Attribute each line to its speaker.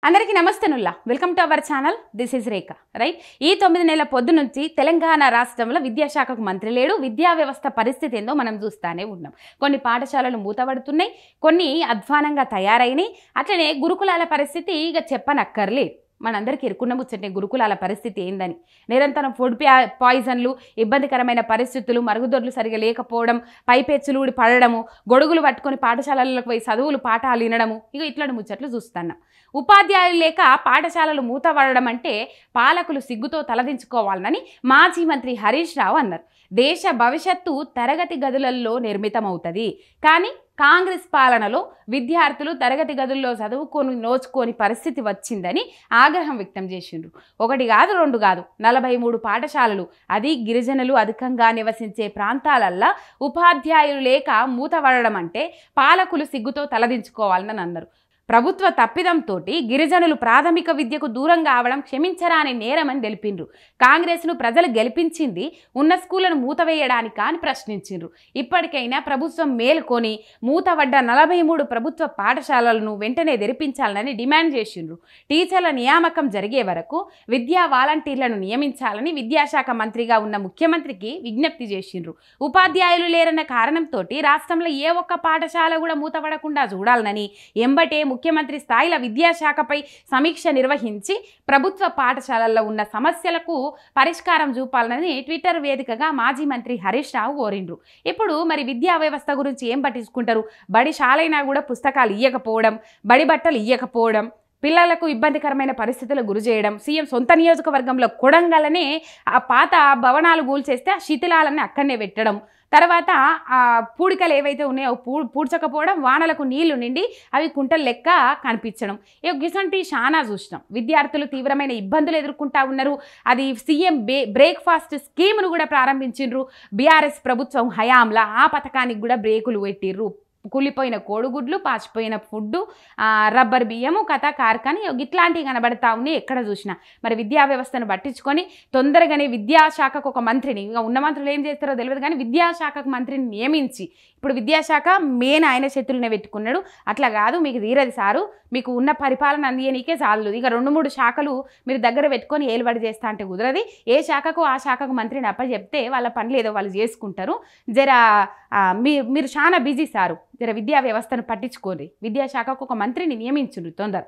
Speaker 1: అందరికీ నమస్తేనుల్లా welcome to our channel this is Rekha right ఈ 9 నెలల పొద్దు నుంచి తెలంగాణ రాష్ట్రంలో విద్యాశాఖకు మంత్రి లేడు విద్యా వ్యవస్థ పరిస్థితి ఏందో మనం చూస్తానే ఉన్నాం కొన్ని పాఠశాలలు మూతబడుతున్నాయి కొన్ని అధ్వానంగా తయారైనాయి అట్లనే గురుకులాల పరిస్థితి ఇక చెప్పనక్కర్లేదు మనందరికీ ఇరుకున్న ముచ్చటే గురుకులాల పరిస్థితి ఏందని నిరంతరం ఫుడ్ పాయిజన్లు ఇబ్బందికరమైన పరిస్థితులు మరుగుదొడ్లు సరిగా లేకపోవడం పైపెచ్చులు ఊడి పడడము గొడుగులు పట్టుకొని పాఠశాలలకు పోయి చదువులు పాఠాలు వినడము ఇక ఇట్లాంటి ముచ్చట్లు చూస్తున్నాం ఉపాధ్యాయులు లేక పాఠశాలలు మూతపడడం అంటే పాలకులు సిగ్గుతో తలదించుకోవాలని మాజీ మంత్రి హరీష్ రావు అన్నారు దేశ భవిష్యత్తు తరగతి గదులలో నిర్మితమవుతుంది కానీ కాంగ్రెస్ పాలనలో విద్యార్థులు తరగతి గదుల్లో చదువుకొని నోచుకొని పరిస్థితి వచ్చిందని ఆగ్రహం వ్యక్తం చేసిండ్రు ఒకటి కాదు రెండు కాదు 43 పాఠశాలలు అది గిరిజనులు అధికంగా నివసించే ప్రాంతాలల్లో ఉపాధ్యాయులు లేక మూతపడడం అంటే పాలకులు సిగ్గుతో తలదించుకోవాలని అన్నారు ప్రభుత్వ తప్పిదంతో గిరిజనులు ప్రాథమిక విద్యకు దూరం కావడం క్షమించరాని నేరమని తెలిపిండ్రు కాంగ్రెస్ను ప్రజలు గెలిపించింది ఉన్న స్కూళ్లను మూతవేయడానికా అని ప్రశ్నించిండ్రు ఇప్పటికైనా ప్రభుత్వం మేలుకొని మూతబడ్డ 43 ప్రభుత్వ పాఠశాలలను వెంటనే తెరిపించాలని డిమాండ్ చేసిండ్రు టీచర్ల నియామకం జరిగే వరకు విద్యా వాలంటీర్లను నియమించాలని విద్యాశాఖ మంత్రిగా ఉన్న ముఖ్యమంత్రికి విజ్ఞప్తి చేసిండ్రు ఉపాధ్యాయులు లేరన్న కారణంతో రాష్ట్రంలో ఏ ఒక్క పాఠశాల కూడా మూతపడకుండా చూడాలని ఎంబటే ముఖ్యమంత్రి స్థాయిలో విద్యాశాఖపై సమీక్ష నిర్వహించి ప్రభుత్వ పాఠశాలల్లో ఉన్న సమస్యలకు పరిష్కారం చూపాలని ట్విట్టర్ వేదికగా మాజీ మంత్రి హరీష్ రావు కోరిండ్రు ఇప్పుడు మరి విద్యా వ్యవస్థ గురించి ఏం పట్టించుకుంటారు బడి శాలైనా కూడా పుస్తకాలు ఇయ్యకపోవడం బడి బట్టలు ఇయ్యకపోవడం పిల్లలకు ఇబ్బందికరమైన పరిస్థితులకు గురి చేయడం సీఎం సొంత నియోజకవర్గంలో కొడంగలనే ఆ పాత భవనాలు కూల్చేస్తే ఆ శిథిలాలన్నీ అక్కడనే పెట్టడం తర్వాత ఆ పూడికలు ఏవైతే ఉన్నాయో పూడ్చకపోవడం వానలకు నీళ్లు నిండి అవి కుంటలు లెక్క కనిపించడం ఇటువంటి చాలా చూసినాం విద్యార్థులు తీవ్రమైన ఇబ్బందులు ఎదుర్కొంటా ఉన్నారు అది సీఎం బ్రేక్ఫాస్ట్ స్కీమ్ను కూడా ప్రారంభించిండ్రు బీఆర్ఎస్ ప్రభుత్వం హయాంలా ఆ పథకానికి కూడా బ్రేకులు పెట్టిర్రు కూలిపోయిన కోడిగుడ్లు పాచిపోయిన ఫుడ్డు రబ్బర్ బియ్యము కథ కార్ఖాని ఇట్లాంటివి కనబడతా ఉన్నాయి ఎక్కడ చూసినా మరి విద్యా వ్యవస్థను పట్టించుకొని తొందరగానే విద్యాశాఖకు ఒక మంత్రిని ఇక ఉన్న మంత్రులు ఏం చేస్తారో తెలియదు కానీ విద్యాశాఖకు మంత్రిని నియమించి ఇప్పుడు విద్యాశాఖ మెయిన్ ఆయన చేతులనే పెట్టుకున్నాడు అట్లా కాదు మీకు తీరది సారు మీకు ఉన్న పరిపాలన అందియనీకే చాలు ఇక 2-3 శాఖలు మీరు దగ్గర పెట్టుకొని ఏలుబడి చేస్తా అంటే కుదరది ఏ శాఖకు ఆ శాఖకు మంత్రిని అప్పచెప్తే వాళ్ళ పనులు ఏదో వాళ్ళు చేసుకుంటారు జర మీరు చాలా బిజీ సారు జర విద్యా వ్యవస్థను పట్టించుకోండి విద్యాశాఖకు ఒక మంత్రిని నియమించుండ్రు తొందర